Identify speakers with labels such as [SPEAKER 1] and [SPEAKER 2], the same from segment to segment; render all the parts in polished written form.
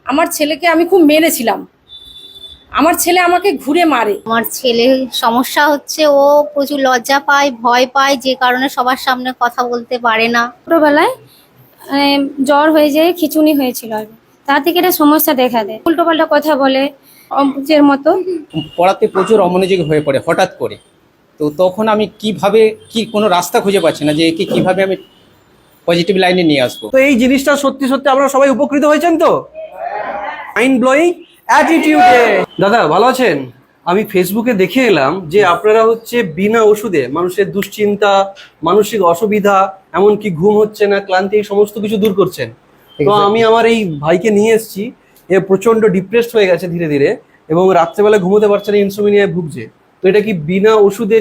[SPEAKER 1] আমার ছেলেকে আমি খুব মেরেছিলাম। আমার ছেলে আমাকে ঘুরে মারে।
[SPEAKER 2] আমার ছেলে সমস্যা হচ্ছে, ও প্রচুর লজ্জা পায়, ভয় পায়, যে কারণে সবার সামনে কথা বলতে পারে না।
[SPEAKER 3] ছোটবেলায় জ্বর হয়ে যায়, খিঁচুনি হয়েছিল আর কি। তা থেকে একটা সমস্যা দেখা দেয়, উল্টোপাল্টা কথা বলে অবুঝের মতো।
[SPEAKER 4] পড়াতে প্রচুর অমনোযোগী হয়ে পড়ে হঠাৎ করে। তো তখন আমি কিভাবে কোনো রাস্তা খুঁজে পাচ্ছি না যে একে কিভাবে আমি পজিটিভ লাইনে নিয়ে আসবো।
[SPEAKER 5] তো এই জিনিসটা সত্যি সত্যি আপনারা সবাই উপকৃত হয়েছেন তো? মাইন্ড ব্লোয়িং অ্যাটিটিউডে। দাদা ভালো আছেন? আমি ফেসবুকে দেখে এলাম যে আপনারা হচ্ছে বিনা ওষুধে মানুষের দুশ্চিন্তা, মানসিক অসুবিধা, এমনকি ঘুম হচ্ছে না, ক্লান্তি, এই সমস্ত কিছু দূর করছেন। তো আমি আমার এই ভাইকে নিয়ে এসেছি, এ প্রচন্ড ডিপ্রেসড হয়ে গেছে ধীরে ধীরে, এবং রাত্রেবেলা ঘুমোতে পারছে না, ইনসোমনিয়ায় ভুগছে। তো এটা কি বিনা ওষুধে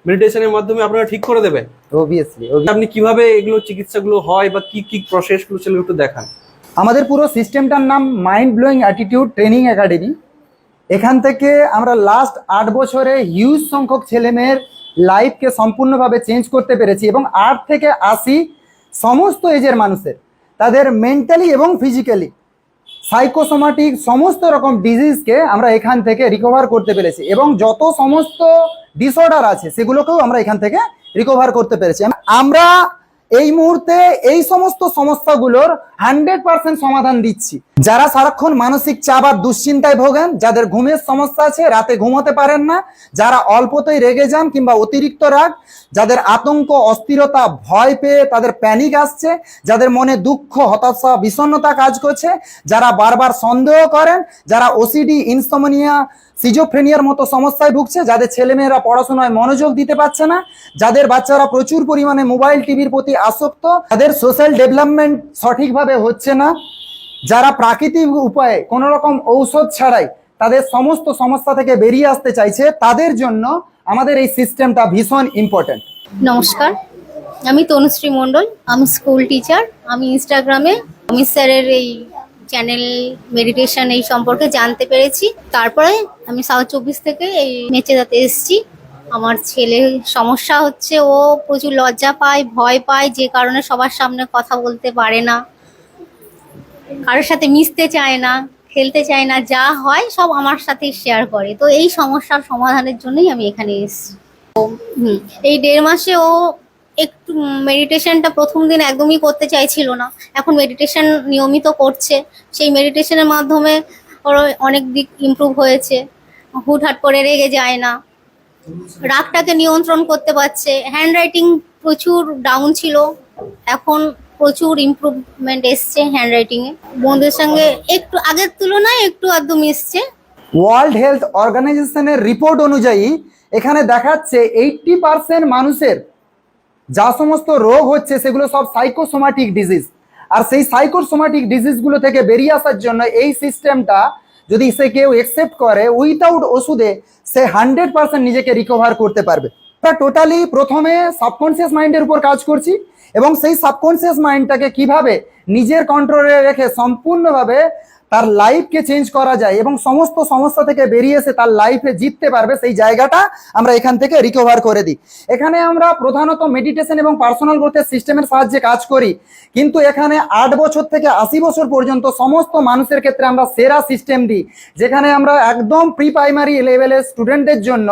[SPEAKER 5] মেডিটেশনের মাধ্যমে আপনারা ঠিক করে দেবেন?
[SPEAKER 6] অবভিয়াসলি।
[SPEAKER 5] আপনি কিভাবে এগুলো চিকিৎসাগুলো হয় বা কি কি প্রসেসগুলো সেগুলো একটু দেখান।
[SPEAKER 6] আমাদের পুরো সিস্টেমটার নাম mind blowing attitude training academy. এখান থেকে আমরা লাস্ট 8 বছরে হিউজ সংখ্যক ছেলেমেয়ের লাইফকে সম্পূর্ণভাবে চেঞ্জ করতে পেরেছি, এবং 8 থেকে 80 সমস্ত এজের মানুষের তাদের মেন্টালি এবং ফিজিক্যালি সাইকোসোমাটিক সমস্ত রকম ডিজিজকে আমরা এখান থেকে রিকভার করতে পেরেছি, এবং যত সমস্ত ডিসঅর্ডার আছে সেগুলোকেও আমরা এখান থেকে রিকভার করতে পেরেছি। আমরা এই মুহূর্তে এই সমস্ত সমস্যাগুলোর 100% সমাধান দিচ্ছি। যারা সারাক্ষণ মানসিক চাপ আর দুশ্চিন্তায় ভোগেন, যাদের ঘুমের সমস্যা আছে, রাতে ঘুমোতে পারেন না, যারা অল্পতেই রেগে যান কিংবা অতিরিক্ত রাগ, যাদের আতঙ্ক, অস্থিরতা, ভয় পেয়ে তাদের প্যানিক আসছে, যাদের মনে দুঃখ, হতাশা, বিষণ্ণতা কাজ করছে, যারা বারবার সন্দেহ করেন, যারা ওসিডি, ইনসোমনিয়া, সিজোফ্রেনিয়ার মতো সমস্যায় ভুগছে, যাদের ছেলেমেয়েরা পড়াশোনায় মনোযোগ দিতে পারছে না, যাদের বাচ্চারা প্রচুর পরিমাণে মোবাইল টিভির প্রতি আসক্ত, যাদের সোশ্যাল ডেভেলপমেন্ট সঠিকভাবে হচ্ছে না, যারা প্রাকৃতিক উপায়ে কোনো রকম ঔষধ ছাড়াই তাদের সমস্ত সমস্যা থেকে বেরিয়ে আসতে চাইছে, তাদের জন্য আমাদের এই সিস্টেমটা ভীষণ ইম্পর্টেন্ট।
[SPEAKER 2] নমস্কার, আমি তনুশ্রী মণ্ডল, আমি স্কুল টিচার। আমি ইনস্টাগ্রামে অমিত স্যারের এই চ্যানেল মেডিটেশন এই সম্পর্কে জানতে পেরেছি। তারপরে আমি সাউথ 24 থেকে এই মেচেদাতে এসেছি। আমার ছেলে সমস্যা হচ্ছে, ও প্রচুর লজ্জা পায়, ভয় পায়, যে কারণে সবার সামনে কথা বলতে পারে না, কারোর সাথে মিশতে চায় না, খেলতে চায় না, যা হয় সব আমার সাথে শেয়ার করে। তো এই সমস্যার সমাধানের জন্যই আমি এখানে এসেছি। এই 1.5 মাসে ও একটু মেডিটেশনটা প্রথম দিন একদমই করতে চাইছিল না, এখন মেডিটেশন নিয়মিত করছে। সেই মেডিটেশনের মাধ্যমে ওর অনেক দিক ইমপ্রুভ হয়েছে। হুটহাট করে রেগে যায় না, রাগটাকে নিয়ন্ত্রণ করতে পারছে। হ্যান্ডরাইটিং প্রচুর ডাউন ছিল, এখন প্রচুর ইমপ্রুভমেন্ট এসছে হ্যান্ডরাইটিংয়ে। বন্ধুদের সঙ্গে একটু আগের তুলনায় একটু আধটু মিশছে।
[SPEAKER 6] ওয়ার্ল্ড হেলথ অর্গানাইজেশনের রিপোর্ট অনুযায়ী এখানে দেখাচ্ছে 80% মানুষের যা সমস্ত রোগ হচ্ছে সেগুলো সব সাইকোসোমাটিক ডিজিজ। আর সেই সাইকোসোমাটিক ডিজিজগুলো থেকে বেরিয়ে আসার জন্য এই সিস্টেমটা যদি সে কেউ একসেপ্ট করে, উইথাউট ওষুধে সে 100% নিজেকে রিকভার করতে পারবে। আমরা টোটালি প্রথমে সাবকনসিয়াস মাইন্ডের উপর কাজ করছি, এবং সেই সাবকনসিয়াস মাইন্ডটাকে কিভাবে নিজের কন্ট্রোলে রেখে সম্পূর্ণভাবে তার লাইফকে চেঞ্জ করা যায় এবং সমস্ত সমস্যা থেকে বেরিয়ে এসে তার লাইফে জিততে পারবে, সেই জায়গাটা আমরা এখান থেকে রিকভার করে দিই। এখানে আমরা প্রধানত মেডিটেশন এবং পার্সোনাল গ্রোথের সিস্টেমের সাহায্যে কাজ করি, কিন্তু এখানে 8 বছর থেকে 80 বছর পর্যন্ত সমস্ত মানুষের ক্ষেত্রে আমরা সেরা সিস্টেম দিই, যেখানে আমরা একদম প্রি প্রাইমারি লেভেলের স্টুডেন্টদের জন্য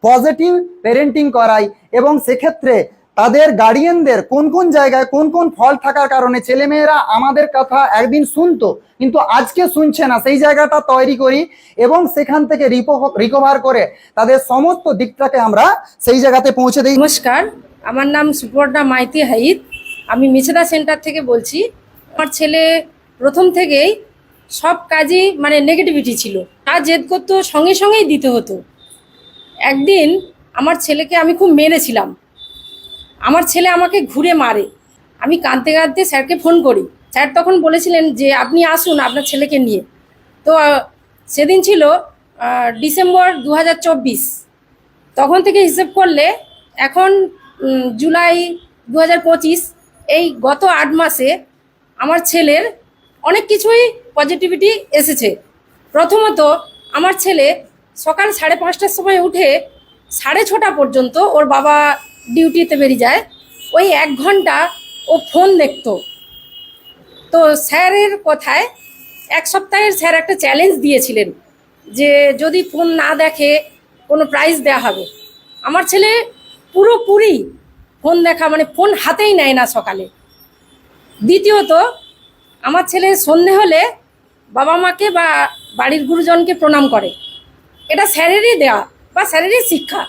[SPEAKER 6] পজিটিভ প্যারেন্টিং করাই, এবং সেক্ষেত্রে তাদের গার্ডিয়ানদের কোন কোন জায়গায় কোন কোন ফল্ট থাকার কারণে ছেলেমেয়েরা আমাদের কথা একদিন শুনতো কিন্তু আজকে শুনছে না, সেই জায়গাটা তৈরি করি, এবং সেখান থেকে রিকভার করে তাদের সমস্ত দিকটাকে আমরা সেই জায়গাতে পৌঁছে দিই।
[SPEAKER 1] নমস্কার, আমার নাম সুপর্ণা মাইতি হাইদ। আমি মেছেদা সেন্টার থেকে বলছি। আমার ছেলে প্রথম থেকেই সব কাজই নেগেটিভিটি ছিল, কাজ জেদ করতো, সঙ্গে সঙ্গেই দিতে হতো। একদিন আমার ছেলেকে আমি খুব মেরেছিলাম। আমার ছেলে আমাকে ঘুরে মারে। আমি কাঁদতে কাঁদতে স্যারকে ফোন করি। স্যার তখন বলেছিলেন যে আপনি আসুন আপনার ছেলেকে নিয়ে। তো সেদিন ছিল ডিসেম্বর 2024। তখন থেকে হিসেব করলে এখন জুলাই 2025, এই গত 8 মাসে আমার ছেলের অনেক কিছুই পজিটিভিটি এসেছে। প্রথমত, আমার ছেলে সকাল 5:30টার সময় উঠে 6:30 পর্যন্ত ওর বাবা ডিউটিতে বেরিয়ে যায়, ওই 1 ঘন্টা ও ফোন দেখতো। তো স্যারের কথায় এক সপ্তাহের স্যার একটা চ্যালেঞ্জ দিয়েছিলেন যে যদি ফোন না দেখে কোনো প্রাইজ দেওয়া হবে। আমার ছেলে পুরোপুরি ফোন দেখা মানে ফোন হাতেই নেয় না সকালে। দ্বিতীয়ত, আমার ছেলে সন্ধে হলে বাবা মাকে বা বাড়ির গুরুজনকে প্রণাম করে। এটা স্যারেরই দেওয়া বা স্যারেরই শিক্ষা।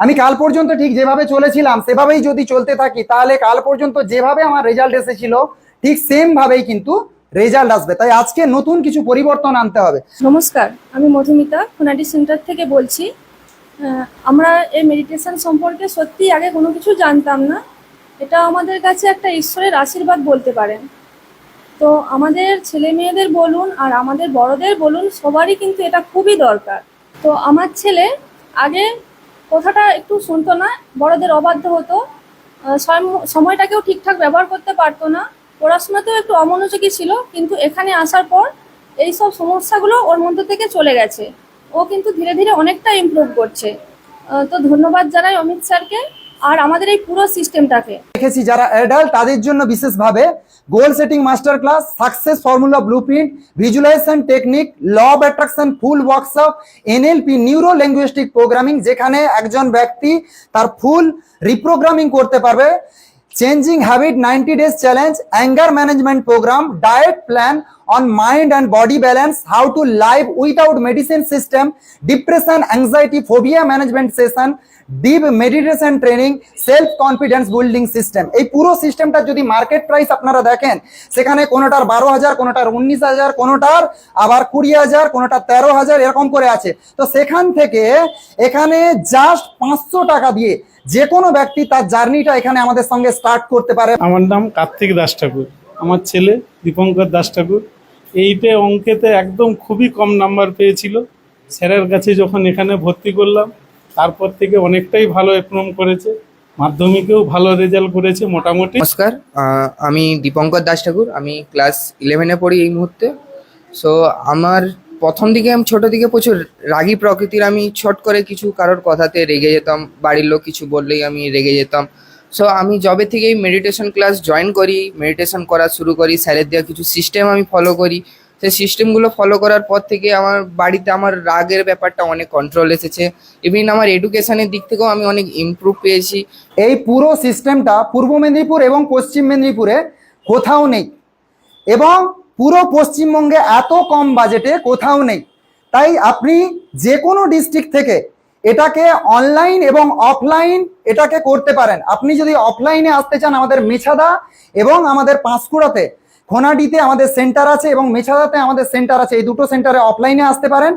[SPEAKER 6] আমি কাল পর্যন্ত ঠিক যেভাবে চলেছিলাম সেভাবেই যদি চলতে থাকি তাহলে কাল পর্যন্ত যেভাবে আমার রেজাল্ট এসেছিল ঠিক সেম ভাবেই কিন্তু রেজাল্ট আসবে। তাই আজকে নতুন কিছু পরিবর্তন আনতে হবে।
[SPEAKER 7] নমস্কার, আমি মধুমিতা খোনাডি সেন্টার থেকে বলছি। আমরা এই মেডিটেশন সম্পর্কে সত্যি আগে কোনো কিছু জানতাম না। এটা আমাদের কাছে একটা ঈশ্বরের আশীর্বাদ বলতে পারেন। তো আমাদের ছেলে মেয়েদের বলুন আর আমাদের বড়দের বলুন, সবারই কিন্তু এটা খুবই দরকার। তো আমার ছেলে আগে কথাটা একটু শুনতো না, বড়দের অবাধ্য হতো, সময়টাকেও ঠিকঠাক ব্যবহার করতে পারতো না, পড়াশোনাতেও একটু অমনোযোগী ছিল। কিন্তু এখানে আসার পর এই সব সমস্যাগুলো ওর মধ্যে থেকে চলে গেছে। ও কিন্তু ধীরে ধীরে অনেকটা ইমপ্রুভ করছে। তো ধন্যবাদ জানাই অমিত স্যারকে আর আমাদের এই পুরো সিস্টেমটাকে।
[SPEAKER 6] দেখেছি যারা অ্যাডাল্ট তাদের জন্য বিশেষভাবে goal setting master class, success formula blueprint, visualisation technique, law of attraction full workshop, NLP neuro linguistic programming, যেখানে একজন ব্যক্তি তার ফুল রিপ্রোগ্রামিং করতে পারবে, changing habit 90 days challenge, anger management programme, diet plan on mind and body balance, how to live without medicine system, depression, anxiety, phobia management session, deep meditation training, self confidence building system। এই পুরো সিস্টেমটা যদি market price আপনারা দেখেন সেখানে কোনোটার 12,000, কোনোটার 19,000, কোনোটার আবার 20,000, কোনোটার 13,000 এরকম করে আছে। তো সেখান থেকে এখানে জাস্ট 500 টাকা দিয়ে যে কোনো ব্যক্তি তার জার্নিটা এখানে আমাদের সঙ্গে স্টার্ট করতে পারে।
[SPEAKER 8] আমার নাম কার্তিক দাস ঠাকুর, আমার ছেলে দীপঙ্কর দাস ঠাকুর। এইটে অঙ্কেতে একদম খুবই কম নাম্বার পেয়েছিল। স্যারের কাছে যখন এখানে ভর্তি করলাম তারপর থেকে অনেকটাই ভালো ইমপ্রুভ করেছে, মাধ্যমিকেও ভালো রেজাল্ট করেছে মোটামুটি।
[SPEAKER 9] নমস্কার, আমি দীপঙ্কর দাস ঠাকুর, আমি ক্লাস 11-এ পড়ি এই মুহূর্তে। সো আমার প্রথম দিকে আমি ছোটো দিকে প্রচুর রাগী প্রকৃতির, আমি ছট করে কিছু কারোর কথাতে রেগে যেতাম, বাড়ির লোক কিছু বললেই আমি রেগে যেতাম। সো আমি যবে থেকে এই মেডিটেশন ক্লাস জয়েন করি, মেডিটেশন করা শুরু করি, স্যারের দেওয়া কিছু সিস্টেম আমি ফলো করি, সেই সিস্টেমগুলো ফলো করার পর থেকে আমার বাড়িতে আমার রাগের ব্যাপারটা অনেক কন্ট্রোল এসেছে। ইভিন আমার এডুকেশনের দিক থেকেও আমি অনেক ইমপ্রুভ পেয়েছি।
[SPEAKER 6] এই পুরো সিস্টেমটা পূর্ব মেদিনীপুর এবং পশ্চিম মেদিনীপুরে কোথাও নেই এবং পুরো পশ্চিমবঙ্গে এত কম বাজেটে কোথাও নেই। তাই আপনি যে কোনো ডিস্ট্রিক্ট থেকে এটাকে অনলাইন এবং অফলাইন এটাকে করতে পারেন। আপনি যদি অফলাইনে আসতে চান আমাদের মেছাদা এবং আমাদের পাঁশকুড়াতে খোনাডিতে আমাদের সেন্টার আছে এবং মেছাদাতে আমাদের সেন্টার আছে। এই দুটো সেন্টারে অফলাইনে আসতে পারেন।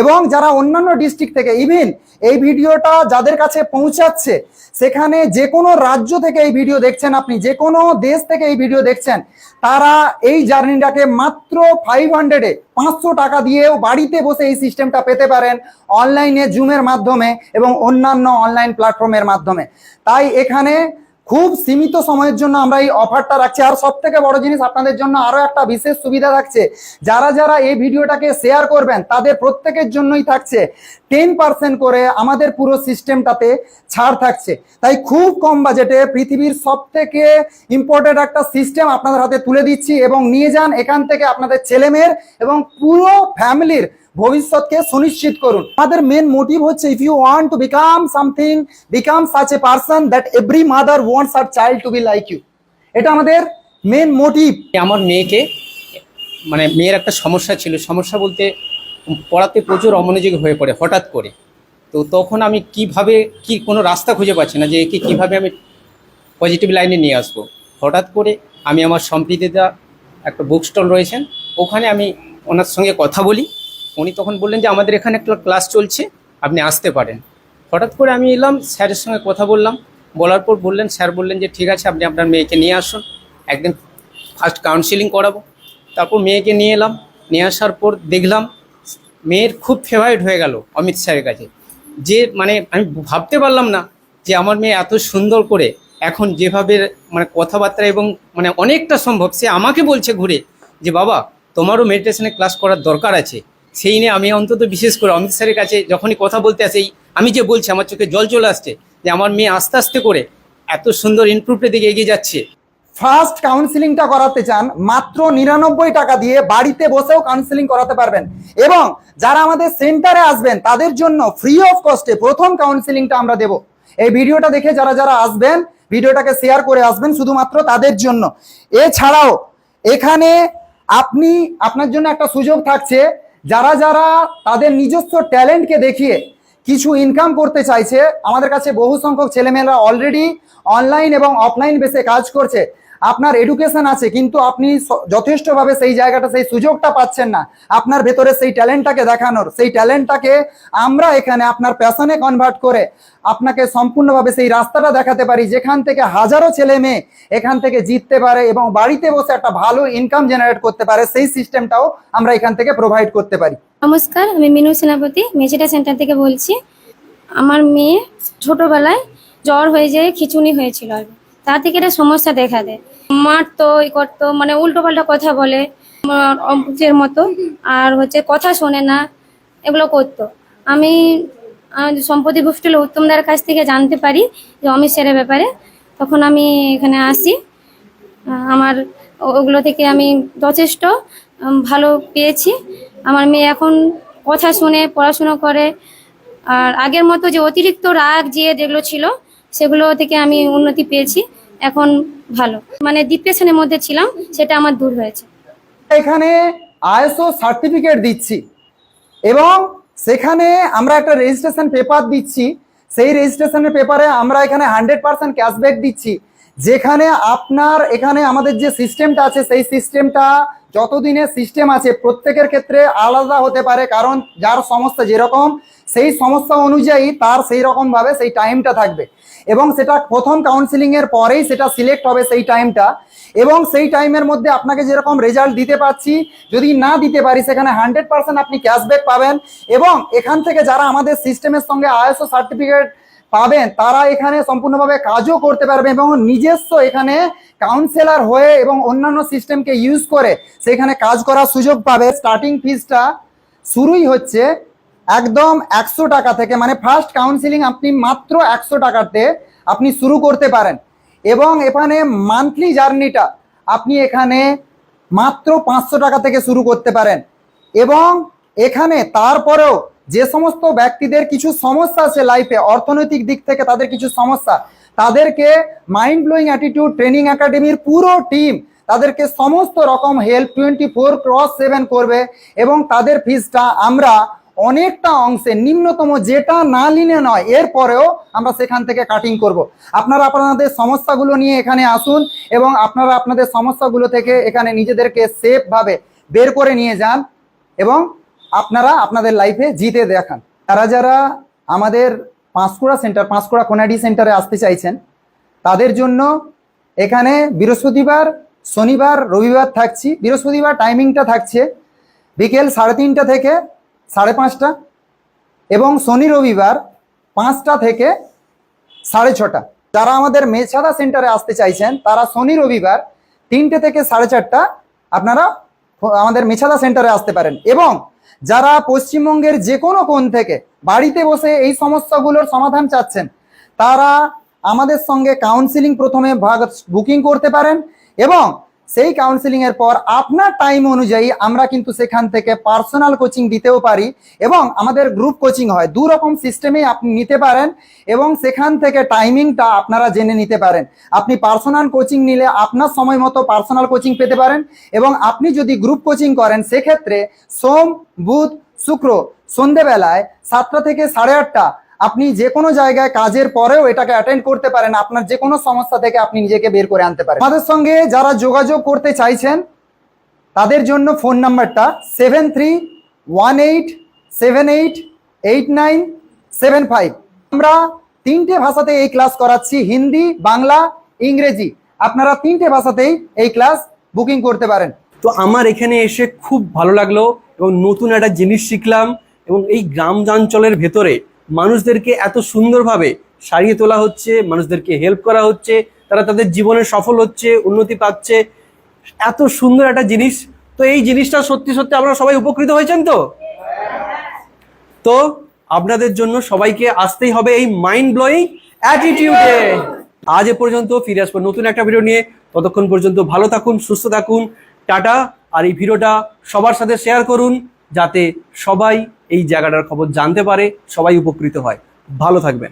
[SPEAKER 6] এবং যারা অন্যান্য ডিস্ট্রিক্ট থেকে ইভিন এই ভিডিওটা যাদের কাছে পৌঁছাচ্ছে সেখানে যে কোনো রাজ্য থেকে এই ভিডিও দেখছেন, আপনি যে কোনো দেশ থেকে এই ভিডিও দেখছেন, তারা এই জার্নিটাকে মাত্র 500-এ 500 টাকা দিয়েও বাড়িতে বসে এই সিস্টেমটা পেতে পারেন অনলাইনে জুমের মাধ্যমে এবং অন্যান্য অনলাইন প্ল্যাটফর্মের মাধ্যমে। তাই এখানে খুব সীমিত সময়ের জন্য আমরা এই অফারটা রাখছি। আর সব থেকে বড় জিনিস, আপনাদের জন্য আরো একটা বিশেষ সুবিধা থাকছে। যারা যারা এই ভিডিওটাকে শেয়ার করবেন তাদের প্রত্যেকের জন্যই থাকছে 10% করে আমাদের পুরো সিস্টেমটাতে ছাড় থাকছে। তাই খুব কম বাজেটে পৃথিবীর সব থেকে ইম্পর্টেন্ট একটা সিস্টেম আপনাদের হাতে তুলে দিচ্ছি এবং নিয়ে যান এখান থেকে আপনাদের ছেলেমেয়ের এবং পুরো ফ্যামিলির ভবিষ্যৎকে সুনিশ্চিত করুন। আমাদের মেন মোটিভ হচ্ছে, if you want to become something, become such a person that every mother wants her child to be like you. এটা আমাদের মেন মোটিভ।
[SPEAKER 4] আমার মেয়েকে মানে মেয়ের একটা সমস্যা ছিল, সমস্যা বলতে পড়াতে প্রচুর অমনোযোগী হয়ে পড়ে হঠাৎ করে। তো তখন আমি কিভাবে কোনো রাস্তা খুঁজে পাচ্ছি না যে একে কীভাবে আমি পজিটিভ লাইনে নিয়ে আসবো। হঠাৎ করে আমি আমার সম্প্রীতিতা একটা বুক স্টল রয়েছেন, ওখানে আমি ওনার সঙ্গে কথা বলি। উনি তখন বললেন যে আমাদের এখানে একটা ক্লাস চলছে, আপনি আসতে পারেন। হঠাৎ করে আমি এলাম, স্যারের সঙ্গে কথা বললাম, বলার পর স্যার বললেন যে ঠিক আছে, আপনি আপনার মেয়েকে নিয়ে আসুন, একদিন ফার্স্ট কাউন্সিলিং করাবো। তারপর মেয়েকে নিয়ে এলাম, নিয়ে আসার পর দেখলাম মেয়ের খুব ফেভারিট হয়ে গেল অমিত স্যারের কাছে। যে মানে আমি ভাবতে পারলাম না যে আমার মেয়ে এত সুন্দর করে এখন যেভাবে মানে কথাবার্তা এবং মানে অনেকটা সম্ভব, সে আমাকে বলছে ঘুরে যে বাবা তোমারও মেডিটেশনে ক্লাস করার দরকার আছে। সেই নিয়ে আমি অন্তত বিশেষ করে অমিত স্যারের কাছে যখনই কথা বলতে আসি, আমি যে বলছি আমার চোখে জল চলে আসছে যে আমার মেয়ে আস্তে আস্তে করে এত সুন্দর ইমপ্রুভের দিকে এগিয়ে যাচ্ছে।
[SPEAKER 6] ফার্স্ট কাউন্সিলিংটা করাতে চান, মাত্র 99 টাকা দিয়ে বাড়িতে বসেও কাউন্সিলিং করাতে পারবেন। এবং যারা আমাদের সেন্টারে আসবেন তাদের জন্য ফ্রি অফ কস্টে প্রথম কাউন্সিলিংটা আমরা দেব। এই ভিডিওটা দেখে যারা যারা আসবেন ভিডিওটাকে শেয়ার করে আসবেন শুধুমাত্র তাদের জন্য। এছাড়াও এখানে আপনার জন্য একটা সুযোগ থাকছে, যারা যারা তাদের নিজস্ব ট্যালেন্টকে দেখিয়ে কিছু ইনকাম করতে চাইছে, আমাদের কাছে বহু সংখ্যক ছেলেমেয়েরা অলরেডি অনলাইন এবং অফলাইন বেসে কাজ করছে। আপনার এডুকেশন আছে কিন্তু আপনি যথেষ্টভাবে সেই জায়গাটা, সেই সুযোগটা পাচ্ছেন না আপনার ভেতরে সেই ট্যালেন্টটাকে দেখানোর। সেই ট্যালেন্টটাকে আমরা এখানে আপনার প্যাশনে কনভার্ট করে আপনাকে সম্পূর্ণভাবে সেই রাস্তাটা দেখাতে পারি, যেখান থেকে হাজারো ছেলে মেয়ে এখান থেকে জিততে পারে এবং বাড়িতে বসে একটা ভালো ইনকাম জেনারেট করতে পারে। সেই সিস্টেমটাও আমরা এখান থেকে প্রোভাইড করতে পারি।
[SPEAKER 3] নমস্কার, আমি মিনু সেনাপতি মেচেদা সেন্টার থেকে বলছি। আমার মেয়ে ছোটবেলায় জ্বর হয়ে যায়, খিঁচুনি হয়েছিল আর কি। তা থেকে একটা সমস্যা দেখা দেয়, মারতো করতো, মানে উল্টো পাল্টা কথা বলে অম্বুজের মতো, আর কথা শোনে না, এগুলো করতো। আমি সম্পত্তি হোস্টেল উত্তমদার কাছ থেকে জানতে পারি যে অমিত স্যারের ব্যাপারে। তখন আমি এখানে আসি, আমার ওগুলো থেকে আমি যথেষ্ট ভালো পেয়েছি। আমার মেয়ে এখন কথা শুনে, পড়াশুনো করে, আর আগের মতো যে অতিরিক্ত রাগ যেগুলো ছিল সেগুলো থেকে আমি উন্নতি পেয়েছি। এখন ভালো, মানে ডিপ্রেশনের মধ্যে ছিলাম, সেটা আমার দূর হয়েছে।
[SPEAKER 6] এখানে আইএসও সার্টিফিকেট দিচ্ছি এবং সেখানে আমরা একটা রেজিস্ট্রেশন পেপার দিচ্ছি। সেই রেজিস্ট্রেশনের পেপারে আমরা এখানে 100% ক্যাশব্যাক দিচ্ছি, যেখানে আপনার এখানে আমাদের যে সিস্টেমটা আছে সেই সিস্টেমটা যতদিনের সিস্টেম আছে প্রত্যেকের ক্ষেত্রে আলাদা হতে পারে, কারণ যার সমস্যা যেরকম সেই সমস্যা অনুযায়ী তার সেই রকমভাবে সেই টাইমটা থাকবে এবং সেটা প্রথম কাউন্সিলিংয়ের পরেই সেটা সিলেক্ট হবে সেই টাইমটা। এবং সেই টাইমের মধ্যে আপনাকে যেরকম রেজাল্ট দিতে পারছি, যদি না দিতে পারি সেখানে 100% আপনি ক্যাশব্যাক পাবেন। এবং এখান থেকে যারা আমাদের সিস্টেমের সঙ্গে আইএসও সার্টিফিকেট পাবেন তারা এখানে সম্পূর্ণভাবে কাজও করতে পারবে এবং নিজস্ব এখানে কাউন্সেলর হয়ে এবং অন্যান্য সিস্টেমকে ইউজ করে সেখানে কাজ করার সুযোগ পাবে। স্টার্টিং ফিসটা শুরুই হচ্ছে একদম 100 টাকা থেকে, মানে ফার্স্ট কাউন্সিলিং আপনি মাত্র 100 টাকাতে আপনি শুরু করতে পারেন। এবং এখানে মান্থলি জার্নিটা আপনি এখানে মাত্র 500 টাকা থেকে শুরু করতে পারেন। এবং এখানে তারপরেও যে সমস্ত ব্যক্তিদের কিছু সমস্যা আছে লাইফে, অর্থনৈতিক দিক থেকে তাদের কিছু সমস্যা, তাদেরকে মাইন্ড ব্লোয়িং অ্যাটিটিউড ট্রেনিং একাডেমির পুরো টিম তাদেরকে সমস্ত রকম হেল্প 24/7 করবে। এবং তাদের ফিসটা আমরা অনেকটা অংশে নিম্নতম, যেটা না নিলে নয়, এরপরেও আমরা সেখান থেকে কাটিং করব। আপনারা আপনাদের সমস্যাগুলো নিয়ে এখানে আসুন এবং আপনারা আপনাদের সমস্যাগুলো থেকে এখানে নিজেদেরকে সেফভাবে বের করে নিয়ে যান এবং আপনারা আপনাদের লাইফে জিতে দেখান। যারা যারা আমাদের পাঁশকুড়া কোনাডি সেন্টারে আসতে চাইছেন তাদের জন্য এখানে বৃহস্পতিবার, শনিবার, রবিবার থাকছি। বৃহস্পতিবার টাইমিংটা থাকছে বিকেল 3:30 থেকে 5:30 এবং শনি রবিবার 5টা থেকে 6:30। যারা আমাদের মেছাদা সেন্টারে আসতে চাইছেন তারা শনি রবিবার 3টে থেকে 4:30 আপনারা আমাদের মেছাদা সেন্টারে আসতে পারেন। এবং যারা পশ্চিমবঙ্গের যে কোনো কোণ থেকে বাড়িতে বসে এই সমস্যাগুলোর সমাধান চাচ্ছেন তারা আমাদের সঙ্গে কাউন্সিলিং প্রথমে বুকিং করতে পারেন এবং সেই কাউন্সিলিং এর পর আপনার টাইম অনুযায়ী আমরা কিন্তু সেখান থেকে পার্সোনাল কোচিং দিতেও পারি এবং আমাদের গ্রুপ কোচিং হয়। দু রকম সিস্টেমে আপনি নিতে পারেন এবং সেখান থেকে টাইমিংটা আপনারা জেনে নিতে পারেন। আপনি পার্সোনাল কোচিং নিলে আপনার সময় মতো পার্সোনাল কোচিং পেতে পারেন এবং আপনি যদি গ্রুপ কোচিং করেন সেক্ষেত্রে সোম, বুধ, শুক্র সন্ধেবেলায় 7টা থেকে 8:30 আপনি যে কোনো জায়গায় কাজের পরেও এটাকে অ্যাটেন্ড করতে পারেন। আপনার যে কোনো সমস্যা থেকে আপনি নিজেকে বের করে আনতে পারেন। আমাদের সঙ্গে যারা যোগাযোগ করতে চাইছেন তাদের জন্য ফোন নাম্বারটা 7318788975। আমরা 3টে ভাষাতে এই ক্লাস করাচ্ছি, হিন্দি, বাংলা, ইংরেজি। আপনারা 3টে ভাষাতেই এই ক্লাস বুকিং করতে পারেন।
[SPEAKER 5] তো আমার এখানে এসে খুব ভালো লাগলো এবং নতুন একটা জিনিস শিখলাম এবং এই গ্রামাঞ্চলের ভেতরে মানুষদেরকে এত সুন্দরভাবে সারিয়ে তোলা হচ্ছে, মানুষদেরকে হেল্প করা হচ্ছে, তারা তাদের জীবনে সফল হচ্ছে, উন্নতি পাচ্ছে, এত সুন্দর একটা জিনিস। তো এই জিনিসটা সত্যি সত্যি আপনারা সবাই উপকৃত হয়েছেন। তো আপনাদের জন্য সবাইকে আসতেই হবে এই মাইন্ড ব্লোয়িং অ্যাটিটিউডে। আজ এ পর্যন্ত, ফিরে আসবো নতুন একটা ভিডিও নিয়ে। ততক্ষণ পর্যন্ত ভালো থাকুন, সুস্থ থাকুন, টাটা। আর এই ভিডিওটা সবার সাথে শেয়ার করুন, যাতে সবাই এই জায়গাটার খবর জানতে পারে, সবাই উপকৃত হয়। ভালো থাকবেন।